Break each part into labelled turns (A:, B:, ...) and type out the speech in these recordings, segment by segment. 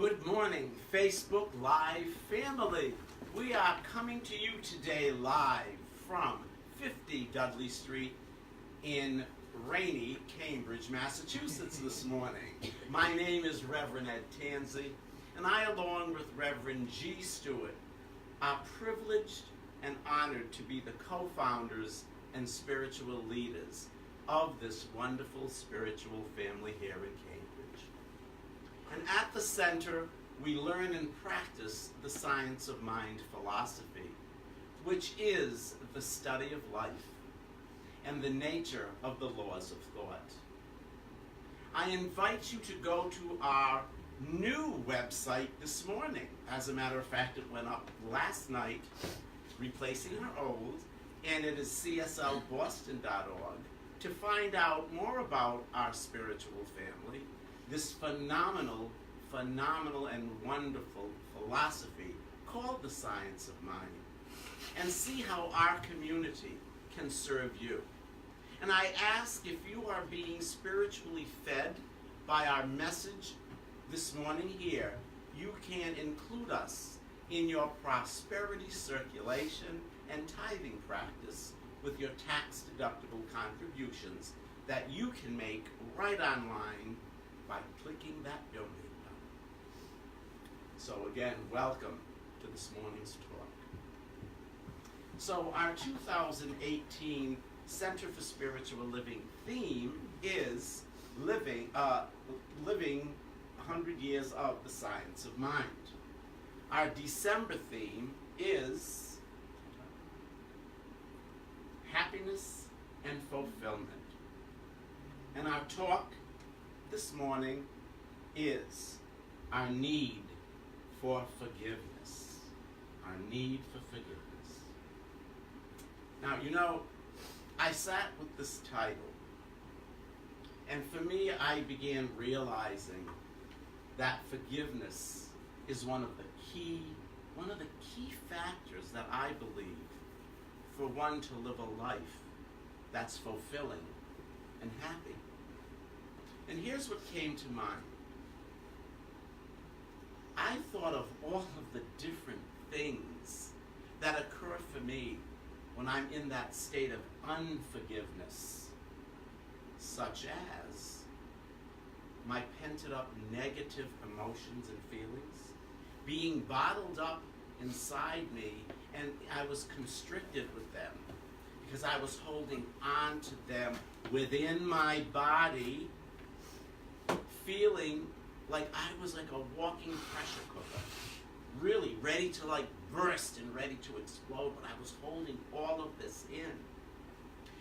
A: Good morning, Facebook Live family. We are coming to you today live from 50 Dudley Street in rainy Cambridge, Massachusetts this morning. My name is Reverend Ed Tansey, and I, along with Reverend G. Stewart, are privileged and honored to be the co-founders and spiritual leaders of this wonderful spiritual family here in Cambridge. And at the center, we learn and practice the science of mind philosophy, which is the study of life and the nature of the laws of thought. I invite you to go to our new website this morning. As a matter of fact, it went up last night, replacing our old, and it is cslboston.org to find out more about our spiritual family, this phenomenal and wonderful philosophy called the science of mind, and see how our community can serve you. And I ask, if you are being spiritually fed by our message this morning here, you can include us in your prosperity circulation and tithing practice with your tax-deductible contributions that you can make right online by clicking that donate button. So again, welcome to this morning's talk. So our 2018 Center for Spiritual Living theme is living 100 years of the science of mind. Our December theme is happiness and fulfillment. And our talk this morning is our need for forgiveness. Our need for forgiveness. Now, you know, I sat with this title, and for me, I began realizing that forgiveness is one of the key factors that I believe for one to live a life that's fulfilling and happy. And here's what came to mind. I thought of all of the different things that occur for me when I'm in that state of unforgiveness, such as my pented up negative emotions and feelings being bottled up inside me, and I was constricted with them because I was holding on to them within my body, feeling like I was like a walking pressure cooker, really ready to like burst and ready to explode, but I was holding all of this in.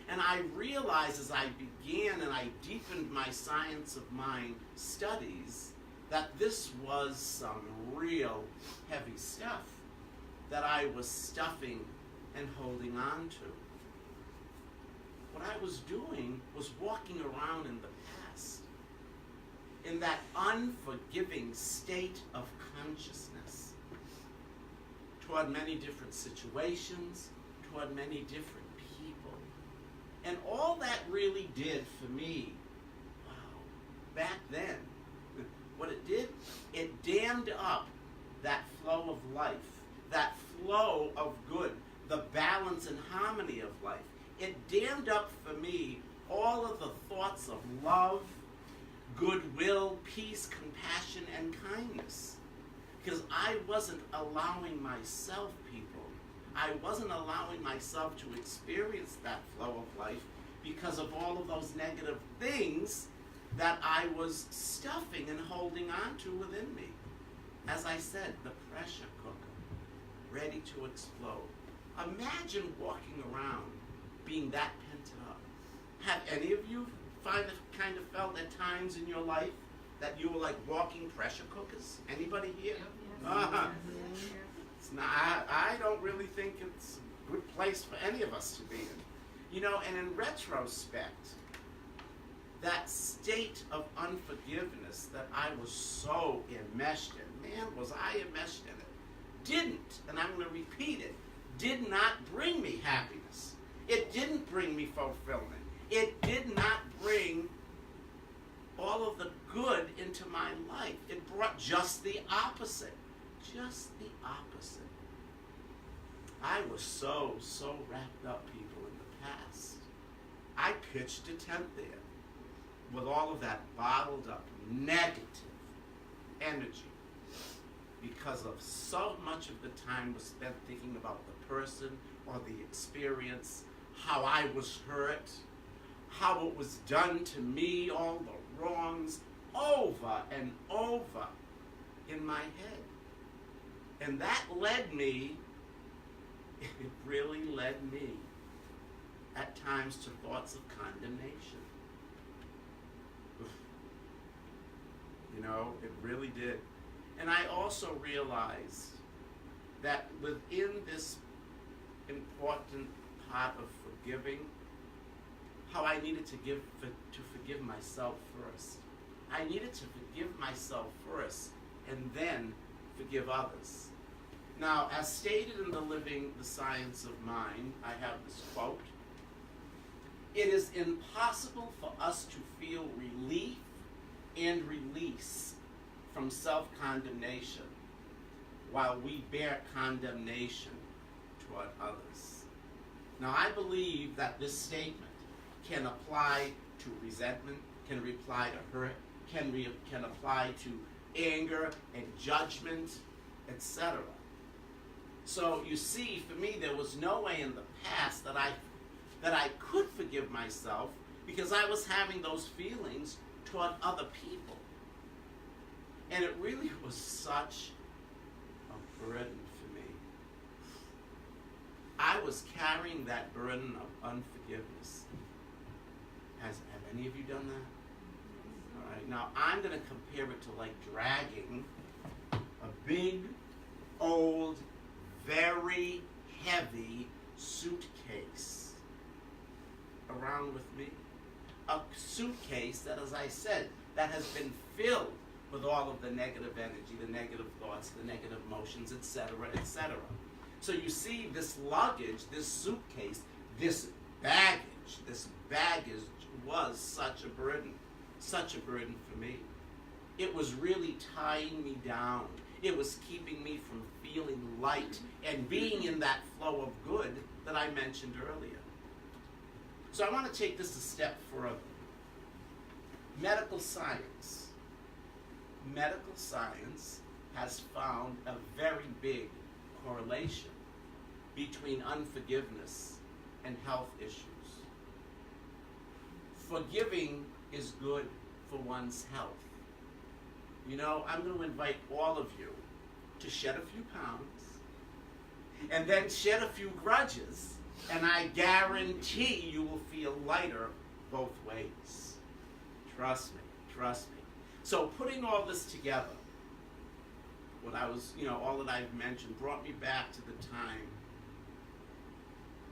A: And I realized as I began and I deepened my science of mind studies that this was some real heavy stuff that I was stuffing and holding on to. What I was doing was walking around in the past, in that unforgiving state of consciousness, toward many different situations, toward many different people. And all that really did for me, back then, what it did, it dammed up that flow of life, that flow of good, the balance and harmony of life. It dammed up for me all of the thoughts of love, goodwill, peace, compassion, and kindness. Because I wasn't allowing myself, people, I wasn't allowing myself to experience that flow of life because of all of those negative things that I was stuffing and holding on to within me. As I said, the pressure cooker, ready to explode. Imagine walking around being that pented up. Have any of you kind of felt at times in your life that you were like walking pressure cookers? Anybody here? It's not, I don't really think it's a good place for any of us to be in. You know, and in retrospect, that state of unforgiveness that I was so enmeshed in, man, was I enmeshed in it, didn't, and I'm going to repeat it, did not bring me happiness. It didn't bring me fulfillment. It did not bring all of the good into my life. It brought just the opposite. Just the opposite. I was so wrapped up, people, in the past. I pitched a tent there with all of that bottled up negative energy because of so much of the time was spent thinking about the person or the experience, how I was hurt, how it was done to me, all the wrongs, over and over in my head. And that led me, it really led me at times to thoughts of condemnation. You know, it really did. And I also realized that within this important part of forgiving, how I needed to forgive myself first. I needed to forgive myself first and then forgive others. Now, as stated in the Living the Science of Mind, I have this quote: "It is impossible for us to feel relief and release from self-condemnation while we bear condemnation toward others." Now, I believe that this statement can apply to resentment, can apply to hurt, can apply to anger and judgment, etc. So you see, for me, there was no way in the past that I could forgive myself because I was having those feelings toward other people. And it really was such a burden for me. I was carrying that burden of unforgiveness. Have any of you done that? All right, now I'm going to compare it to like dragging a big, old, very heavy suitcase around with me. A suitcase that, as I said, that has been filled with all of the negative energy, the negative thoughts, the negative emotions, etc., etc. So you see, this luggage, this suitcase, this baggage was such a burden for me. It was really tying me down. It was keeping me from feeling light and being in that flow of good that I mentioned earlier. So I want to take this a step further. Medical science has found a very big correlation between unforgiveness and health issues. Forgiving is good for one's health. You know, I'm going to invite all of you to shed a few pounds and then shed a few grudges, and I guarantee you will feel lighter both ways. Trust me. So putting all this together, what I was, all that I've mentioned brought me back to the time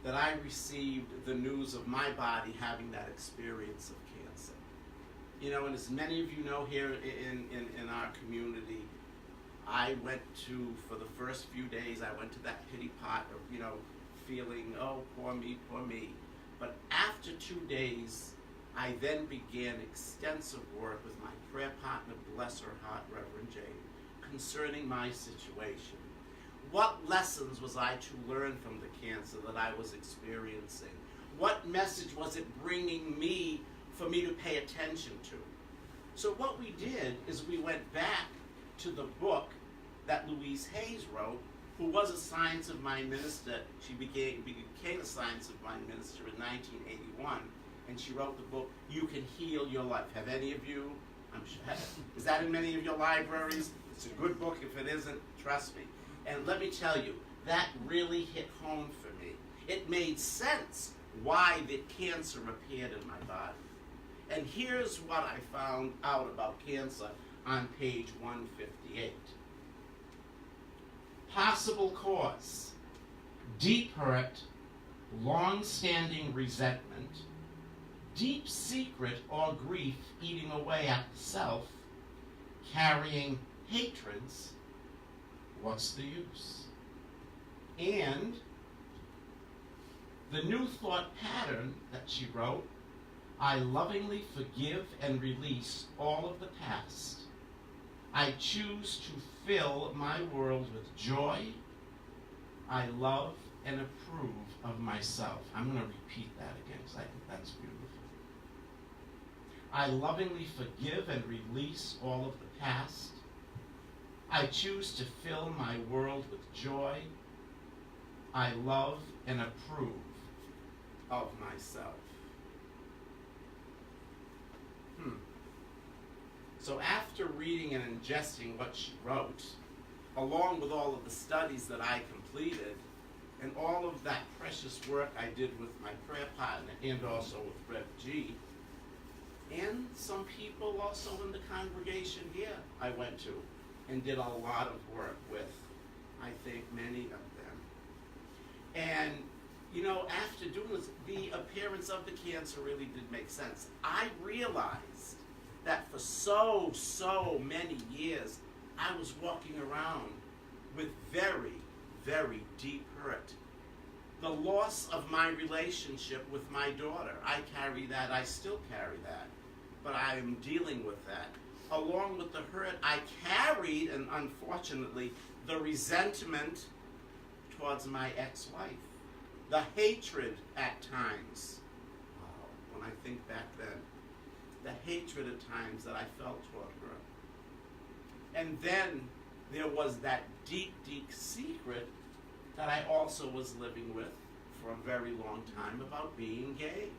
A: that I received the news of my body having that experience of cancer. And as many of you know here in our community, I went to, for the first few days, I went to that pity pot of, feeling, oh, poor me. But after 2 days, I then began extensive work with my prayer partner, bless her heart, Reverend Jane, concerning my situation. What lessons was I to learn from the cancer that I was experiencing? What message was it bringing me for me to pay attention to? So what we did is we went back to the book that Louise Hayes wrote, who was a Science of Mind minister. She became a Science of Mind minister in 1981, and she wrote the book, You Can Heal Your Life. Have any of you, I'm sure, is that in many of your libraries? It's a good book. If it isn't, trust me. And let me tell you, that really hit home for me. It made sense why the cancer appeared in my body. And here's what I found out about cancer on page 158. Possible cause: deep hurt, long-standing resentment, deep secret or grief eating away at the self, carrying hatreds. What's the use? And the new thought pattern that she wrote I lovingly forgive and release all of the past. I choose to fill my world with joy. I love and approve of myself. I'm going to repeat that again because I think that's beautiful. I lovingly forgive and release all of the past. I choose to fill my world with joy. I love and approve of myself. So after reading and ingesting what she wrote, along with all of the studies that I completed, and all of that precious work I did with my prayer partner and also with Rev G, and some people also in the congregation here I went to and did a lot of work with, I think many of them. And you know, after doing this, the appearance of the cancer really did make sense. I realized that for so many years, I was walking around with very, very deep hurt. The loss of my relationship with my daughter, I carry that, I still carry that, but I am dealing with that. Along with the hurt, I carried, and unfortunately, the resentment towards my ex-wife. The hatred at times. Wow, when I think back then, the hatred at times that I felt toward her. And then there was that deep, deep secret that I also was living with for a very long time about being gay.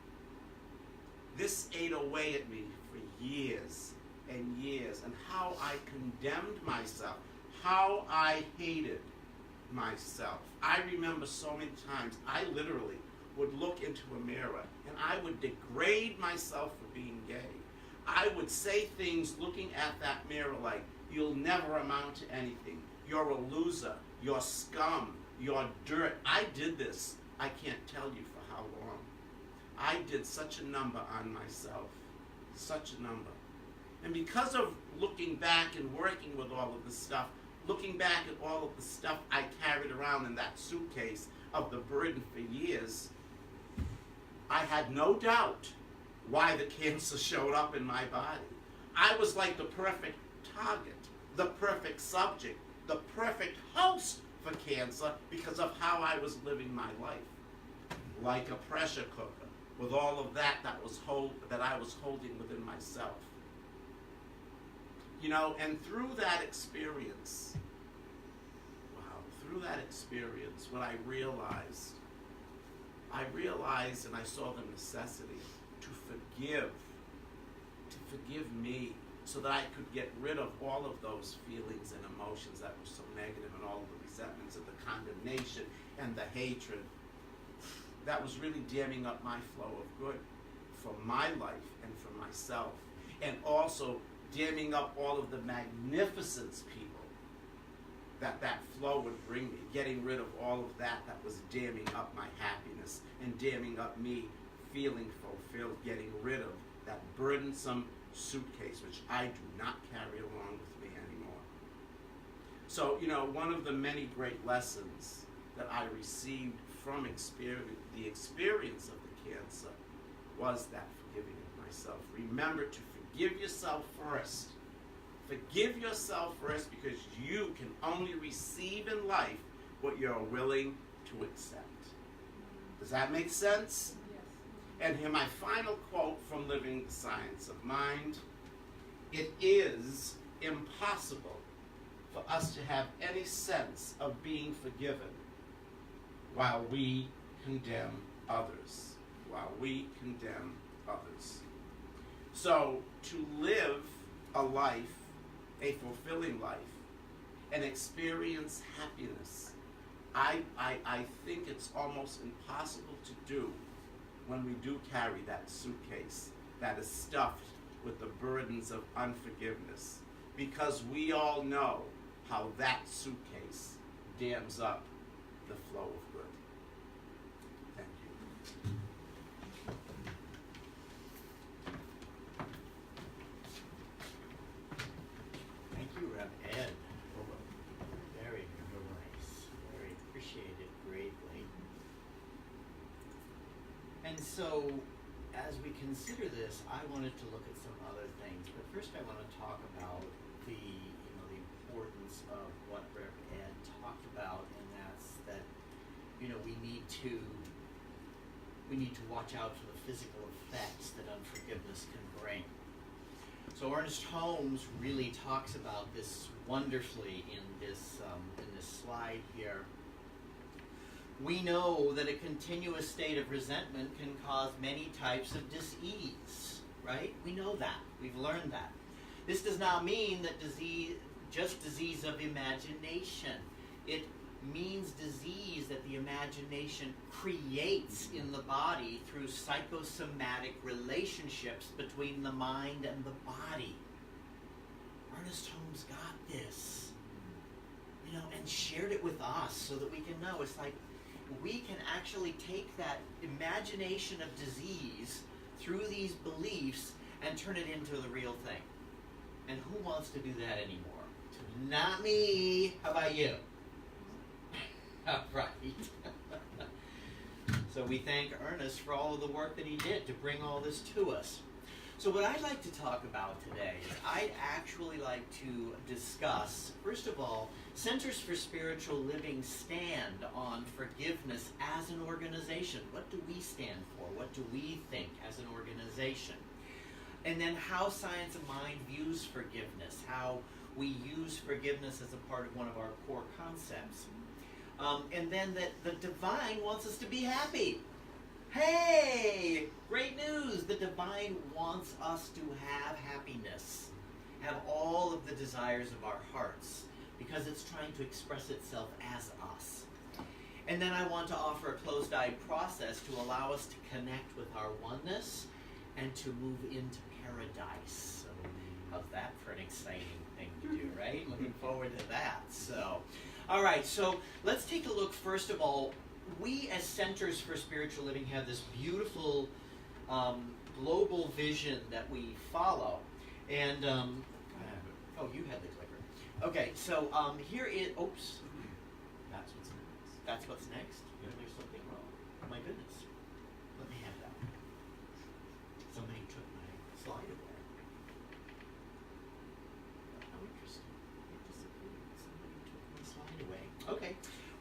A: This ate away at me for years and years, and how I condemned myself, how I hated myself. I remember so many times I literally would look into a mirror and I would degrade myself for being gay. I would say things looking at that mirror like, you'll never amount to anything. You're a loser. You're scum. You're dirt. I did this. I can't tell you for how long. I did such a number on myself. Such a number. And because of looking back and working with all of this stuff, looking back at all of the stuff I carried around in that suitcase of the burden for years, I had no doubt why the cancer showed up in my body. I was like the perfect target, the perfect subject, the perfect host for cancer because of how I was living my life. Like a pressure cooker, with all of that that I was holding within myself. You know, and through that experience, what I realized and I saw the necessity to forgive me so that I could get rid of all of those feelings and emotions that were so negative, and all of the resentments and the condemnation and the hatred that was really damming up my flow of good for my life and for myself, and also damming up all of the magnificence, people, that flow would bring me, getting rid of all of that was damming up my happiness and damming up me feeling fulfilled, getting rid of that burdensome suitcase, which I do not carry along with me anymore. So, you know, one of the many great lessons that I received from the experience of the cancer was that forgiving of myself. Remember to forgive yourself first. Forgive yourself first, because you can only receive in life what you're willing to accept. Does that make sense?
B: Yes.
A: And here my final quote from Living the Science of Mind. It is impossible for us to have any sense of being forgiven while we condemn others. While we condemn others. So to live a life, a fulfilling life, and experience happiness, I think it's almost impossible to do when we do carry that suitcase that is stuffed with the burdens of unforgiveness, because we all know how that suitcase dams up the flow of good. Thank you.
C: Thank you, Rev Ed. Very nice. Very appreciated greatly. And so, as we consider this, I wanted to look at some other things, but first I want to talk about the importance of what Rev. Ed talked about, and that's that we need to watch out for the physical effects that unforgiveness can bring. So Ernest Holmes really talks about this wonderfully in this slide here. We know that a continuous state of resentment can cause many types of disease, right? We know that. We've learned that. This does not mean that disease of imagination. It means disease that the imagination creates in the body through psychosomatic relationships between the mind and the body. Ernest Holmes got this, and shared it with us so that we can know. It's like we can actually take that imagination of disease through these beliefs and turn it into the real thing. And who wants to do that anymore? Not me. How about you? Right. So we thank Ernest for all of the work that he did to bring all this to us. So what I'd like to talk about today is I'd actually like to discuss, first of all, Centers for Spiritual Living stand on forgiveness as an organization. What do we stand for? What do we think as an organization? And then how Science of Mind views forgiveness, how we use forgiveness as a part of one of our core concepts. And then that the divine wants us to be happy. Hey, great news. The divine wants us to have happiness, have all of the desires of our hearts, because it's trying to express itself as us. And then I want to offer a closed-eyed process to allow us to connect with our oneness and to move into paradise. So, how's that for an exciting thing to do, right? Looking forward to that. So, all right, so let's take a look. First of all, we as Centers for Spiritual Living have this beautiful global vision that we follow. And, oh, you had the clicker. Okay, so here is, oops.
A: That's what's next.
C: That's what's next? There's something wrong. Oh my goodness. Let me have that. Somebody took my slide away. How interesting. It disappeared. Somebody took my slide away. Okay.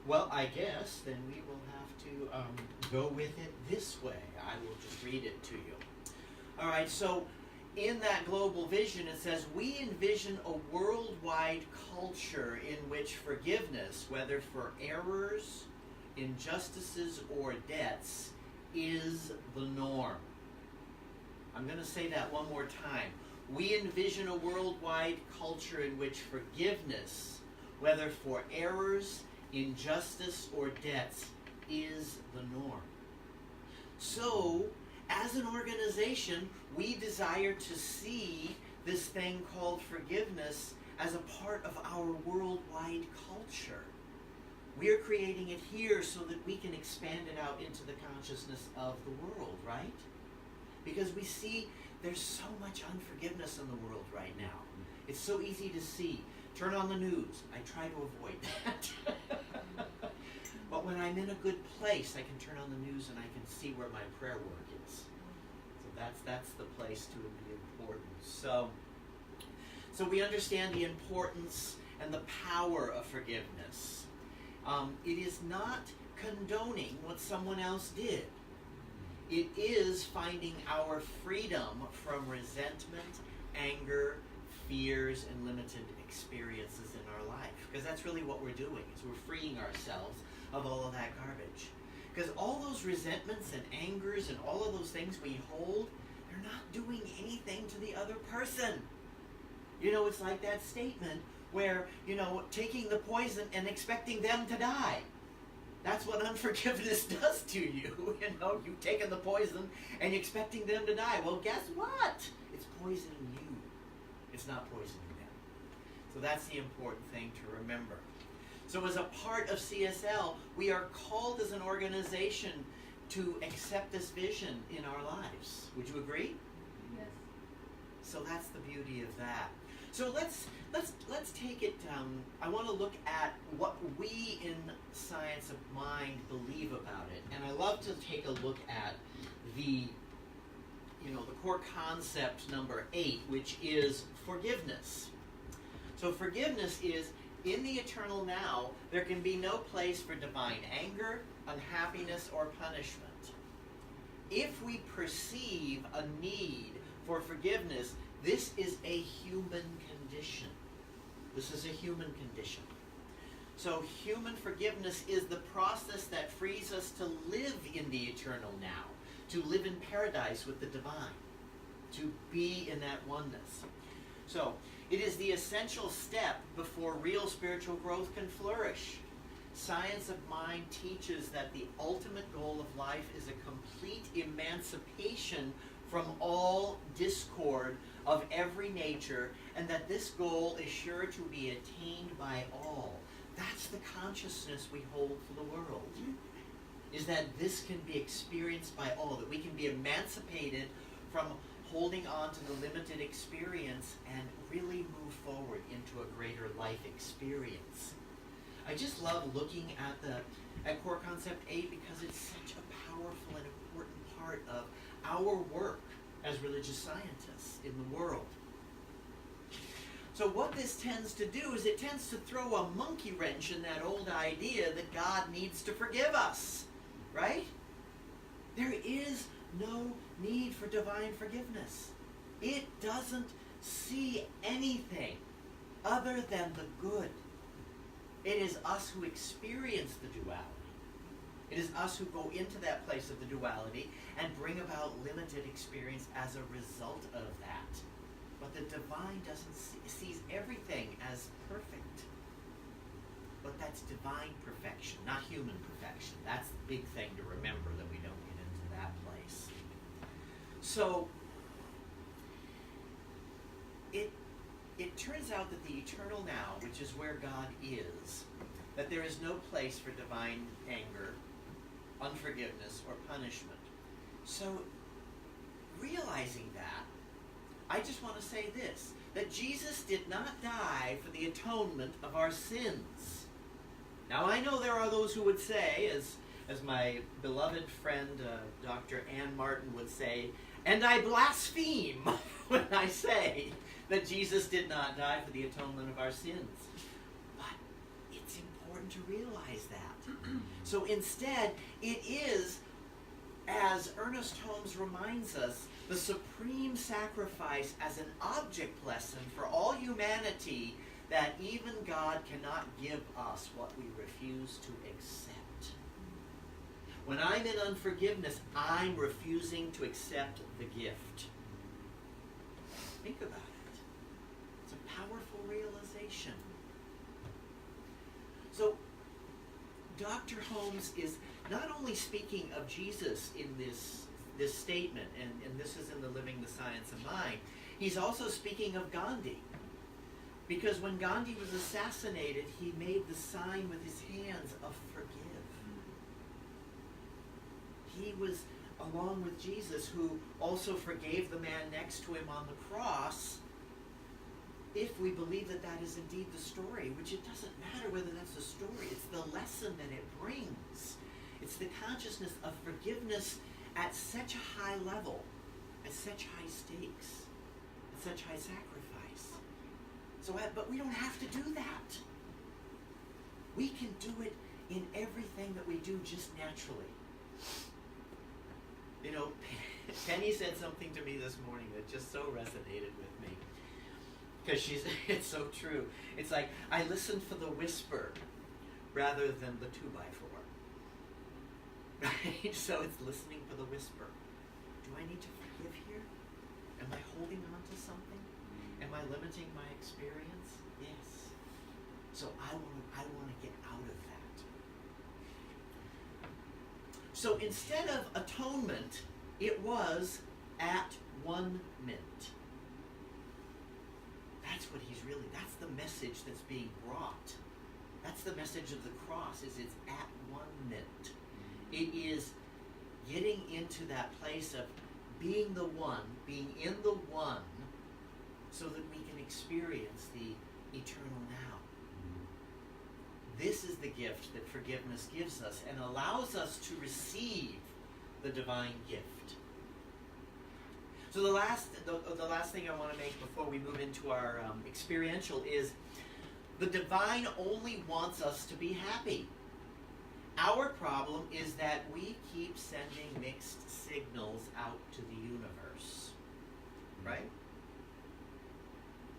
C: Well, I guess then we will have to go with it this way. I will just read it to you. All right, so in that global vision, it says, we envision a worldwide culture in which forgiveness, whether for errors, injustices, or debts, is the norm. I'm going to say that one more time. We envision a worldwide culture in which forgiveness, whether for errors, injustice, or debts, is the norm. So, as an organization, we desire to see this thing called forgiveness as a part of our worldwide culture. We are creating it here so that we can expand it out into the consciousness of the world, right? Because we see there's so much unforgiveness in the world right now. It's so easy to see. Turn on the news. I try to avoid that. But when I'm in a good place, I can turn on the news and I can see where my prayer work is. So that's the place to be important. So we understand the importance and the power of forgiveness. It is not condoning what someone else did. It is finding our freedom from resentment, anger, fears, and limited experiences in our life. Because that's really what we're doing, is we're freeing ourselves of all of that garbage. Because all those resentments and angers and all of those things we hold, they're not doing anything to the other person. It's like that statement where, taking the poison and expecting them to die. That's what unforgiveness does to you. You've taken the poison and you're expecting them to die. Well, guess what? It's poisoning you. It's not poisoning them. So that's the important thing to remember. So as a part of CSL, we are called as an organization to accept this vision in our lives. Would you agree?
B: Yes.
C: So that's the beauty of that. So let's take it. I want to look at what we in Science of Mind believe about it, and I love to take a look at the the core concept number 8, which is forgiveness. So forgiveness is, in the eternal now, there can be no place for divine anger, unhappiness, or punishment. If we perceive a need for forgiveness, this is a human condition. This is a human condition. So human forgiveness is the process that frees us to live in the eternal now, to live in paradise with the divine, to be in that oneness. So it is the essential step before real spiritual growth can flourish. Science of mind teaches that the ultimate goal of life is a complete emancipation from all discord of every nature, and that this goal is sure to be attained by all. That's the consciousness we hold for the world, is that this can be experienced by all, that we can be emancipated from holding on to the limited experience and really move forward into a greater life experience. I just love looking at Core Concept 8 because it's such a powerful and important part of our work as religious scientists in the world. So what this tends to do is it tends to throw a monkey wrench in that old idea that God needs to forgive us, right? There is no need for divine forgiveness. It doesn't see anything other than the good. It is us who experience the duality. It is us who go into that place of the duality and bring about limited experience as a result of that. But the divine sees everything as perfect. But that's divine perfection, not human perfection. That's the big thing to remember, that we don't get into that place. So it turns out that the eternal now, which is where God is, that there is no place for divine anger, unforgiveness, or punishment. So realizing that, I just want to say this, that Jesus did not die for the atonement of our sins. Now I know there are those who would say, as my beloved friend Dr. Ann Martin would say, and I blaspheme when I say that Jesus did not die for the atonement of our sins. But it's important to realize that. So instead, it is, as Ernest Holmes reminds us, the supreme sacrifice as an object lesson for all humanity, that even God cannot give us what we refuse to accept. When I'm in unforgiveness, I'm refusing to accept the gift. Think about it. It's a powerful realization. So, Dr. Holmes is not only speaking of Jesus in this statement, and this is in the Living the Science of Mind, he's also speaking of Gandhi. Because when Gandhi was assassinated, he made the sign with his hands of forgive. He was, along with Jesus, who also forgave the man next to him on the cross, if we believe that that is indeed the story, which it doesn't matter whether that's the story, it's the lesson that it brings. It's the consciousness of forgiveness at such a high level, at such high stakes, at such high sacrifice. So, but we don't have to do that. We can do it in everything that we do just naturally. You know, Penny said something to me this morning that just so resonated with me. Because it's so true. It's like, I listen for the whisper rather than the 2x4. Right? So it's listening for the whisper. Do I need to forgive here? Am I holding on to something? Am I limiting my experience? Yes. So I want to get out of that. So instead of atonement, it was at-one-ment. That's what that's the message that's being brought. That's the message of the cross, is it's at-one-ment. It is getting into that place of being the one, being in the one, so that we can experience the eternal now. This is the gift that forgiveness gives us and allows us to receive the divine gift. So the last thing I want to make before we move into our experiential is the divine only wants us to be happy. Our problem is that we keep sending mixed signals out to the universe, right?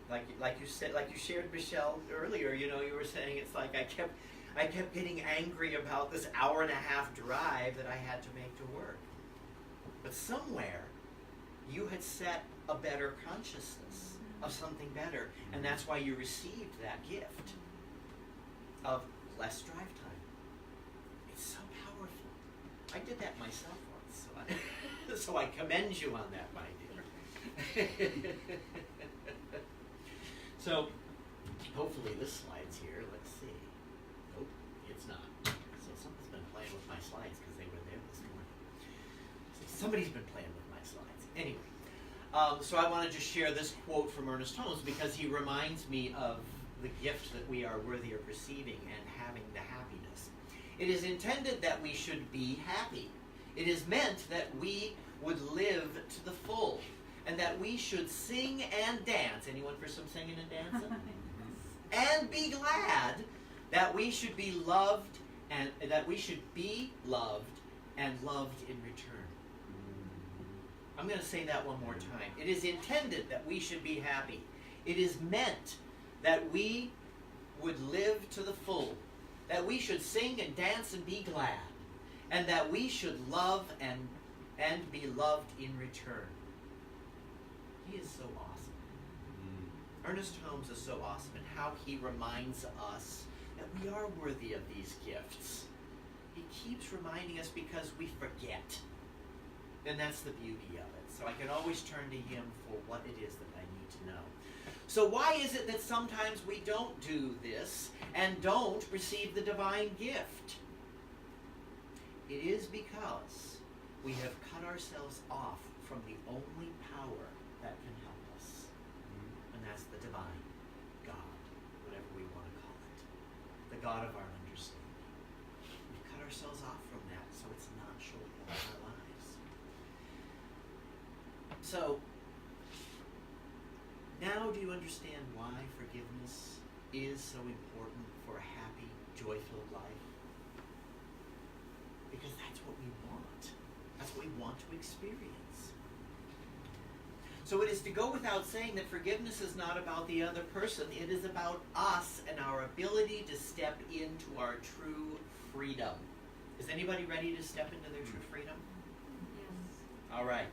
C: Like you said, like you shared, Michelle, earlier. You were saying it's like I kept getting angry about this hour-and-a-half drive that I had to make to work. But somewhere, you had set a better consciousness of something better, and that's why you received that gift of less drive time. It's so powerful. I did that myself once, so I commend you on that, my dear. So, hopefully this slide's here. Let's see. Nope, it's not. So something's been playing with my slides because they were there this morning. So somebody's been playing with my slides. Anyway, so I want to just share this quote from Ernest Holmes because he reminds me of the gift that we are worthy of receiving and having the happiness. It is intended that we should be happy. It is meant that we would live to the full, and that we should sing and dance. Anyone for some singing and dancing? And be glad that we should be loved, and that we should be loved and loved in return. I'm going to say that one more time. It is intended that we should be happy. It is meant that we would live to the full, that we should sing and dance and be glad, and that we should love and be loved in return. He is so awesome. Ernest Holmes is so awesome in how he reminds us that we are worthy of these gifts. He keeps reminding us because we forget. And that's the beauty of it. So I can always turn to him for what it is that I need to know. So why is it that sometimes we don't do this and don't receive the divine gift? It is because we have cut ourselves off from the only power that can help us. And that's the divine God, whatever we want to call it. The God of our understanding. We've cut ourselves off from that, so it's not showing up in our lives. So, now do you understand why forgiveness is so important for a happy, joy-filled life? Because that's what we want. That's what we want to experience. So it is to go without saying that forgiveness is not about the other person. It is about us and our ability to step into our true freedom. Is anybody ready to step into their true freedom?
B: Yes.
C: All right.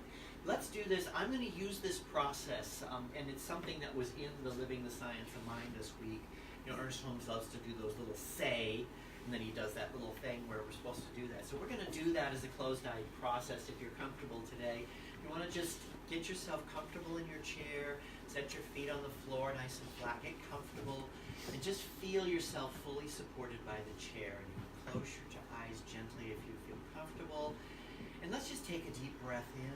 C: Let's do this. I'm going to use this process, and it's something that was in the Living the Science of Mind this week. Ernest Holmes loves to do those little say, and then he does that little thing where we're supposed to do that. So we're going to do that as a closed-eye process if you're comfortable today. You want to just get yourself comfortable in your chair, set your feet on the floor nice and flat, get comfortable, and just feel yourself fully supported by the chair. And you can close your eyes gently if you feel comfortable. And let's just take a deep breath in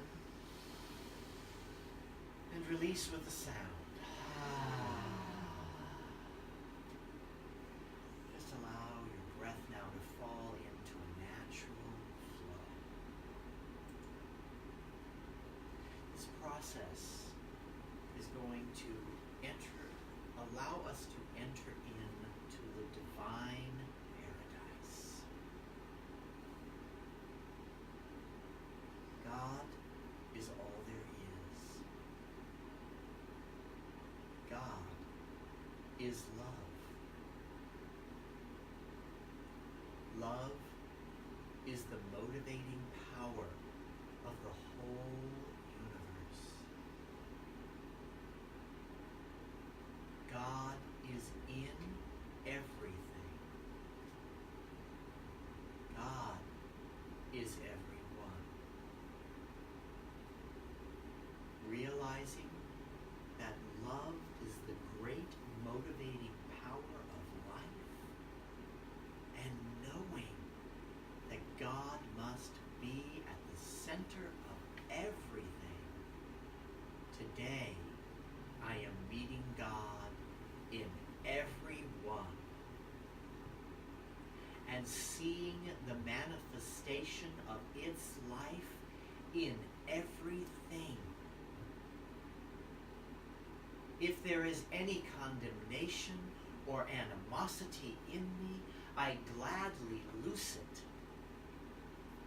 C: and release with a sound. Just allow your breath now to fall into a natural flow. This process is going to allow us to enter into the divine paradise. God is all there is. God is love. Love is the motivating power of the whole universe. God is in everything. God is everyone. Realizing that love is the great motivating power of life, and knowing that God must be at the center of everything. Today, I am meeting God in everyone and seeing the manifestation of its life in everything If there is any condemnation or animosity in me, I gladly loose it.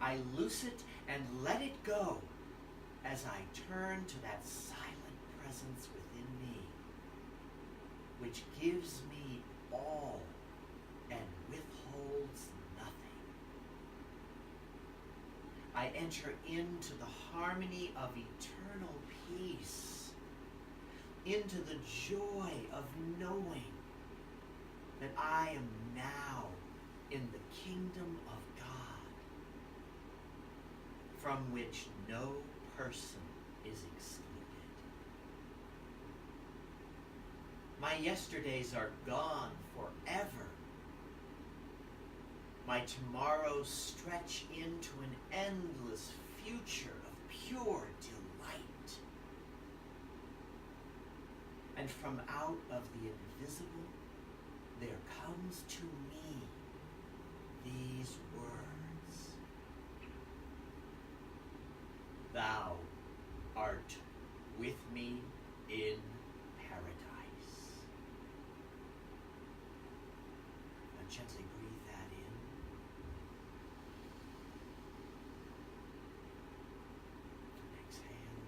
C: I loose it and let it go as I turn to that silent presence within me, which gives me all and withholds nothing. I enter into the harmony of eternal peace, into the joy of knowing that I am now in the kingdom of God, from which no person is excluded. My yesterdays are gone forever. My tomorrows stretch into an endless future of pure delight. And from out of the invisible, there comes to me these words: Thou art with me in paradise. Now gently breathe that in. And exhale.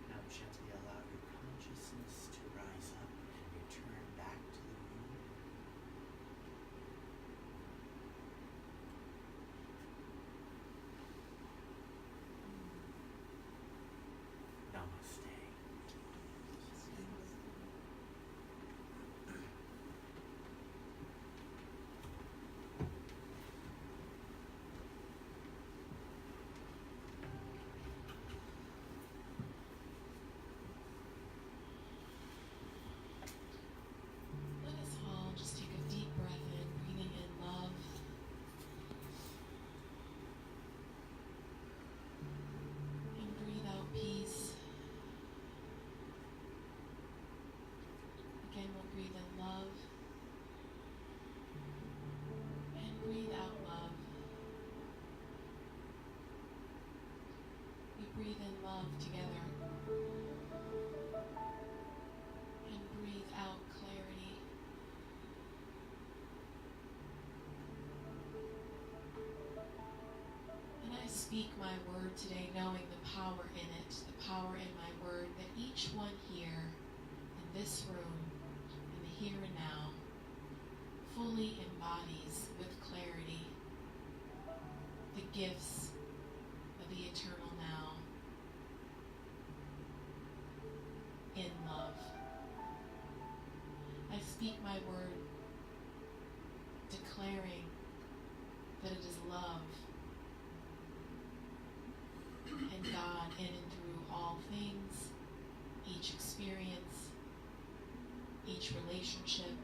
C: Now gently allow your consciousness to rise up and return back to the room. Namaste.
B: Let us all just take a deep breath in, breathing in love. And breathe out peace. Again, we'll breathe in love. And breathe out love. We breathe in love together. And breathe out clarity. And I speak my word today, knowing the power in it, the power in my word, that each one here in this room, in the here and now, fully embodies with clarity the gifts of the eternal now in love. I speak my word declaring that it is love and God in and through all things, each experience, each relationship,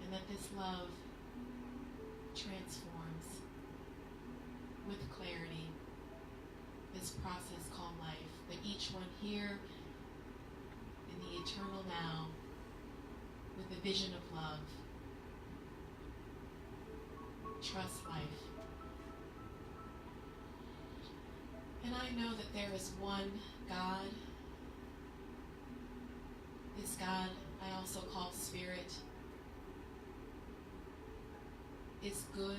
B: and that this love transforms with clarity this process called life, that each one here in the eternal now with the vision of love trust life. And I know that there is one God. This God I also call Spirit, is good,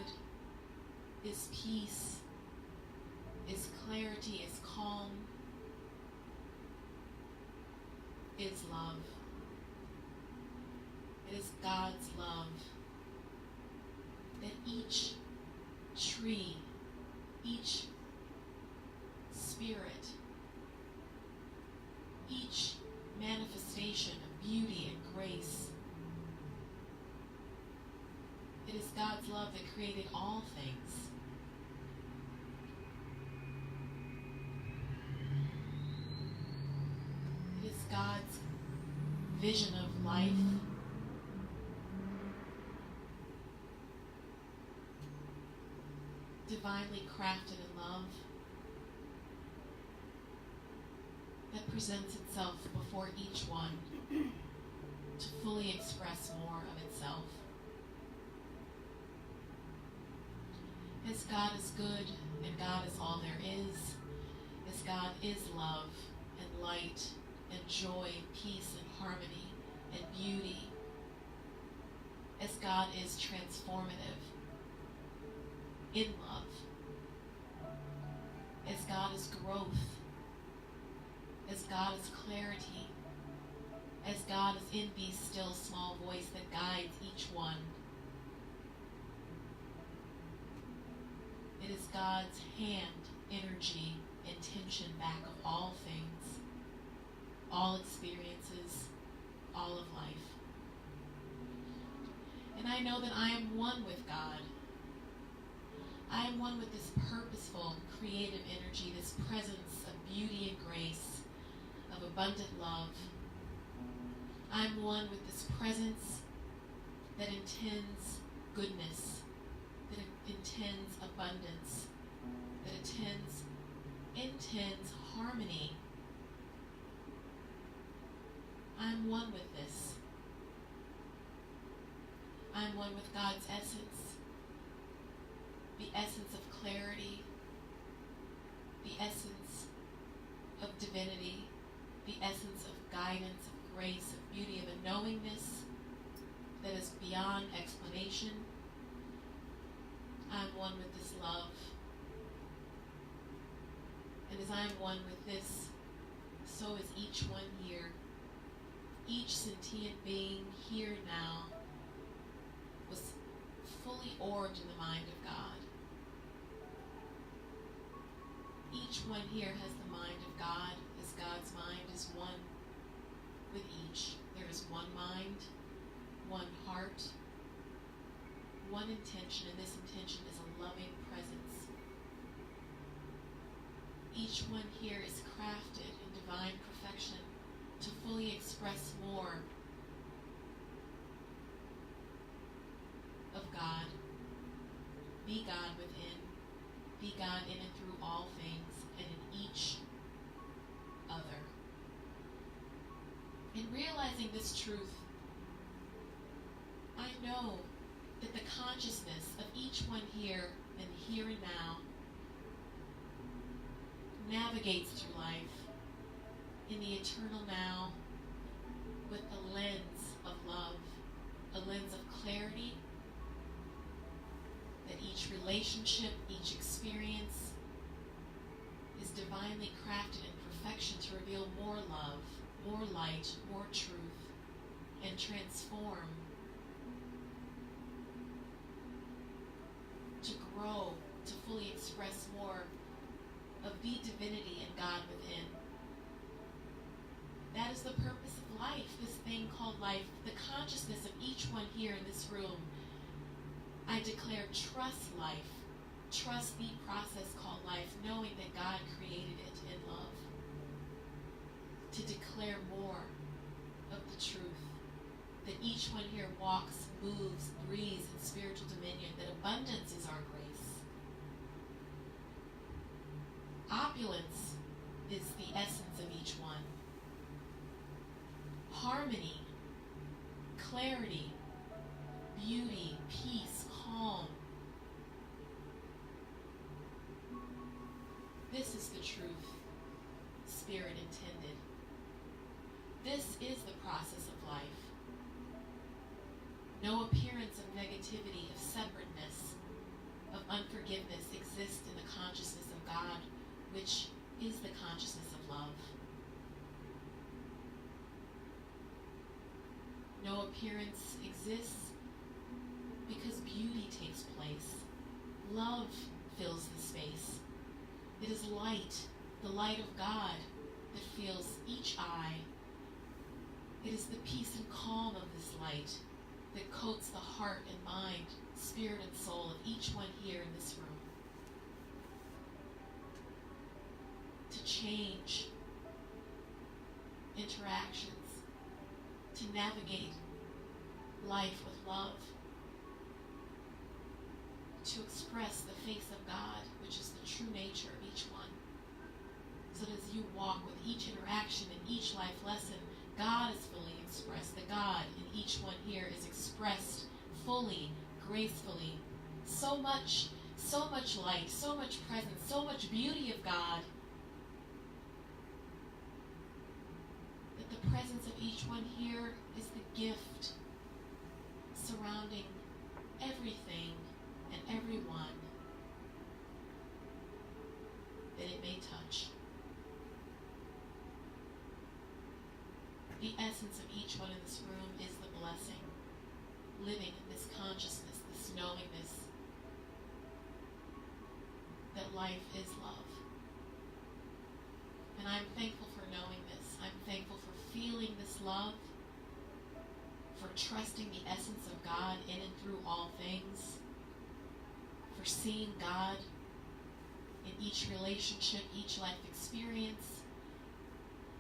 B: is peace, is clarity, is calm, is love. It is God's love that each tree, each spirit, each manifestation of beauty and grace, it is God's love that created all things. It is God's vision of life. Divinely crafted in love that presents itself before each one to fully express more of itself. As God is good and God is all there is, as God is love and light and joy, peace and harmony and beauty, as God is transformative in love, as God is growth, as God is clarity, as God is in the still small voice that guides each one. It is God's hand, energy, intention back of all things, all experiences, all of life. And I know that I am one with God. I am one with this purposeful, creative energy, this presence of beauty and grace, of abundant love. I am one with this presence that intends goodness, that intends abundance, that intends harmony. I'm one with this. I'm one with God's essence, the essence of clarity, the essence of divinity, the essence of guidance, of grace, of beauty, of a knowingness that is beyond explanation. I'm one with this love. And as I am one with this, so is each one here. Each sentient being here now was fully orbed in the mind of God. Each one here has the mind of God, as God's mind is one with each. There is one mind, one heart, one intention, and this intention is a loving presence. Each one here is crafted in divine perfection to fully express more of God. Be God within. Be God in and through all things and in each other. In realizing this truth, I know that the consciousness of each one here and here and now navigates through life in the eternal now with a lens of love, a lens of clarity, that each relationship, each experience is divinely crafted in perfection to reveal more love, more light, more truth, and transform, to grow, to fully express more of the divinity in God within. That is the purpose of life, this thing called life, the consciousness of each one here in this room. I declare, trust life, trust the process called life, knowing that God created it in love, to declare more of the truth, that each one here walks, moves, breathes in spiritual dominion, that abundance is our grace. Opulence is the essence of each one. Harmony, clarity, beauty, peace, calm. This is the truth Spirit intended. This is the process of life. No appearance of negativity, of separateness, of unforgiveness exists in the consciousness of God, which is the consciousness of love. No appearance exists because beauty takes place. Love fills the space. It is light, the light of God, that fills each eye. It is the peace and calm of this light that coats the heart and mind, spirit and soul of each one here in this room. To change interactions, to navigate life with love, to express the face of God, which is the true nature of each one. So that as you walk with each interaction and each life lesson, God is fully expressed. The God in each one here is expressed fully, gracefully, so much so much light, so much presence, so much beauty of God, that the presence of each one here is the gift surrounding everything and everyone that it may touch. The essence of each one in this room is the blessing, living in this consciousness, this knowingness that life is love. And I'm thankful for knowing this. I'm thankful for feeling this love, for trusting the essence of God in and through all things, for seeing God in each relationship, each life experience,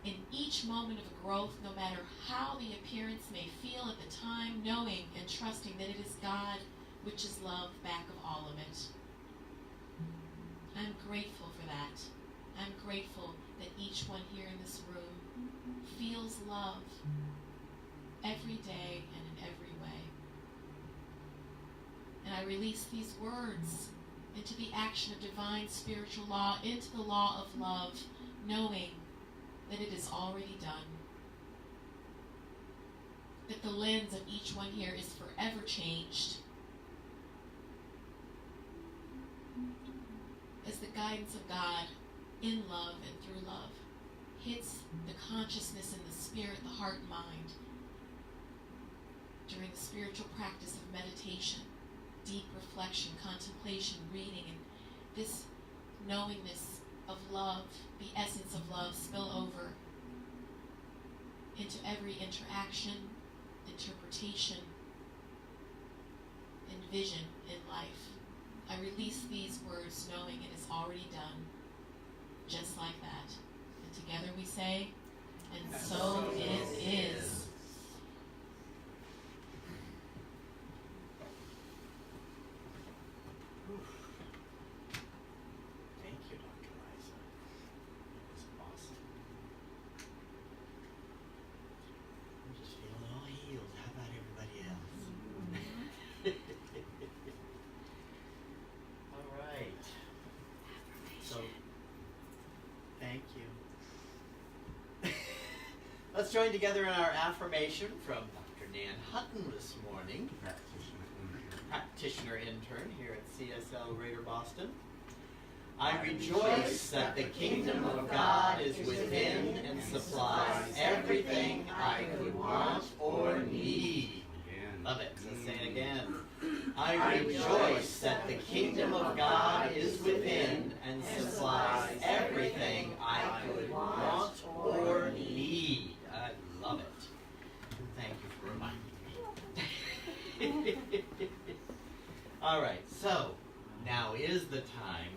B: in each moment of growth, no matter how the appearance may feel at the time, knowing and trusting that it is God, which is love, back of all of it. I'm grateful for that. I'm grateful that each one here in this room feels love every day and in every way. And I release these words into the action of divine spiritual law, into the law of love, knowing that it is already done. That the lens of each one here is forever changed. As the guidance of God in love and through love hits the consciousness and the spirit, the heart and mind during the spiritual practice of meditation, deep reflection, contemplation, reading, and this knowingness of love, the essence of love, spill over into every interaction, interpretation, and vision in life. I release these words knowing it is already done, just like that. And together we say, and so it is.
C: Thank you, Dr. Liza. That was awesome. I'm just feeling all healed. How about everybody else? All right. So, thank you. Let's join together in our affirmation from Dr. Nan Hutton this morning, practitioner intern here at CSL Greater Boston. I rejoice that the kingdom of God is within and supplies everything I could want or need. Love it. Let's say it again. I rejoice that the kingdom of God is within and supplies everything I could want or need. I love it. Thank you for reminding me. All right, so now is the time